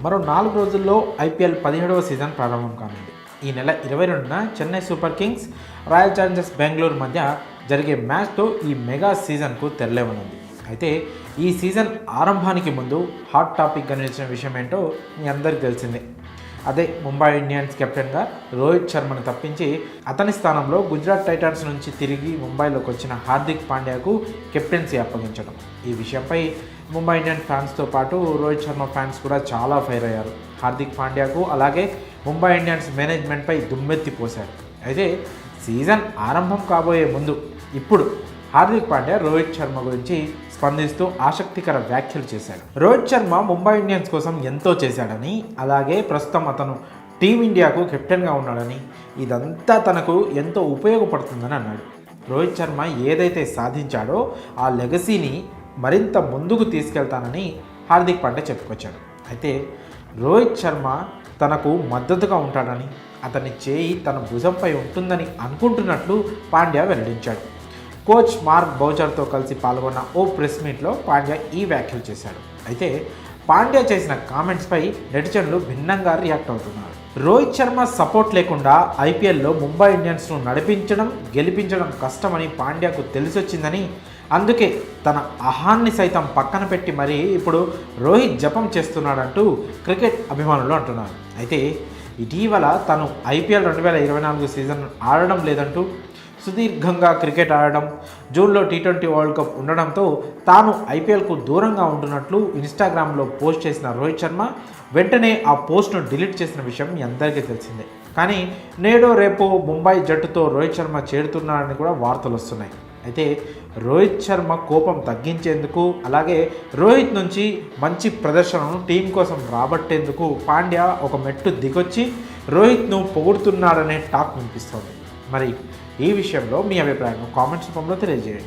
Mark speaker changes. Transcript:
Speaker 1: మరో 4 రోజుల్లో IPL 17వ season ప్రారంభం కానుంది. ఈ నెల 22న Chennai Super Kings, Royal Challengers Bengaluru మధ్య జరిగే మ్యాచ్తో ఈ మెగా సీజన్కు తెరలేవనుంది. అయితే ఈ సీజన్ ఆరంభానికి ముందు హాట్ టాపిక్గా నిలిచిన విషయం ఏంటో మీ అందరికీ తెలిసిందే. అదే ముంబై ఇండియన్స్ కెప్టెన్గా రోహిత్ శర్మను తప్పించి అతని స్థానంలో గుజరాత్ టైటాన్స్ నుంచి తిరిగి ముంబైలోకి వచ్చిన హార్దిక్ పాండ్యాకు కెప్టెన్సీ అప్పగించడం. ఈ విషయంపై ముంబై ఇండియన్స్ ఫ్యాన్స్తో పాటు రోహిత్ శర్మ ఫ్యాన్స్ కూడా చాలా ఫైర్ అయ్యారు. హార్దిక్ పాండ్యాకు అలాగే ముంబై ఇండియన్స్ మేనేజ్మెంట్పై దుమ్మెత్తి పోశారు. అయితే సీజన్ ఆరంభం కాబోయే ముందు ఇప్పుడు హార్దిక్ పాండ్యా రోహిత్ శర్మ గురించి స్పందిస్తూ ఆసక్తికర వ్యాఖ్యలు చేశాడు. రోహిత్ శర్మ ముంబై ఇండియన్స్ కోసం ఎంతో చేశాడని, అలాగే ప్రస్తుతం అతను టీమిండియాకు కెప్టెన్గా ఉన్నాడని, ఇదంతా తనకు ఎంతో ఉపయోగపడుతుందని అన్నాడు. రోహిత్ శర్మ ఏదైతే సాధించాడో ఆ లెగసీని మరింత ముందుకు తీసుకెళ్తానని హార్దిక్ పాండ్యా చెప్పుకొచ్చాడు. అయితే రోహిత్ శర్మ తనకు మద్దతుగా ఉంటాడని, అతని చేయి తన భుజంపై ఉంటుందని అనుకుంటున్నట్లు పాండ్యా వెల్లడించాడు. కోచ్ మార్క్ బౌచర్తో కలిసి పాల్గొన్న ఓ ప్రెస్ మీట్లో పాండ్యా ఈ వ్యాఖ్యలు చేశాడు. అయితే పాండ్యా చేసిన కామెంట్స్పై నెటిజన్లు భిన్నంగా రియాక్ట్ అవుతున్నారు. రోహిత్ శర్మ సపోర్ట్ లేకుండా ఐపీఎల్లో ముంబై ఇండియన్స్ను నడిపించడం, గెలిపించడం కష్టమని పాండ్యాకు తెలిసొచ్చిందని, అందుకే తన అహాన్ని సైతం పక్కన పెట్టి మరీ ఇప్పుడు రోహిత్ జపం చేస్తున్నాడంటూ క్రికెట్ అభిమానులు అంటున్నారు. అయితే ఇటీవల తను ఐపీఎల్ 2024 సీజన్ ఆడడం లేదంటూ, సుదీర్ఘంగా క్రికెట్ ఆడడం, జూన్లో T20 వరల్డ్ కప్ ఉండడంతో తాను ఐపీఎల్కు దూరంగా ఉంటున్నట్లు ఇన్స్టాగ్రామ్లో పోస్ట్ చేసిన రోహిత్ శర్మ వెంటనే ఆ పోస్ట్ను డిలీట్ చేసిన విషయం మీ అందరికీ తెలిసిందే. కానీ నేడో రేపో ముంబై జట్టుతో రోహిత్ శర్మ చేరుతున్నారని కూడా వార్తలు వస్తున్నాయి. అయితే రోహిత్ శర్మ కోపం తగ్గించేందుకు, అలాగే రోహిత్ నుంచి మంచి ప్రదర్శనను టీం కోసం రాబట్టేందుకు పాండ్యా ఒక మెట్టు దిగొచ్చి రోహిత్ను పొగుడుతున్నాడనే టాక్ వినిపిస్తోంది. మరి ఈ విషయంలో మీ అభిప్రాయం కామెంట్స్ రూపంలో తెలియజేయండి.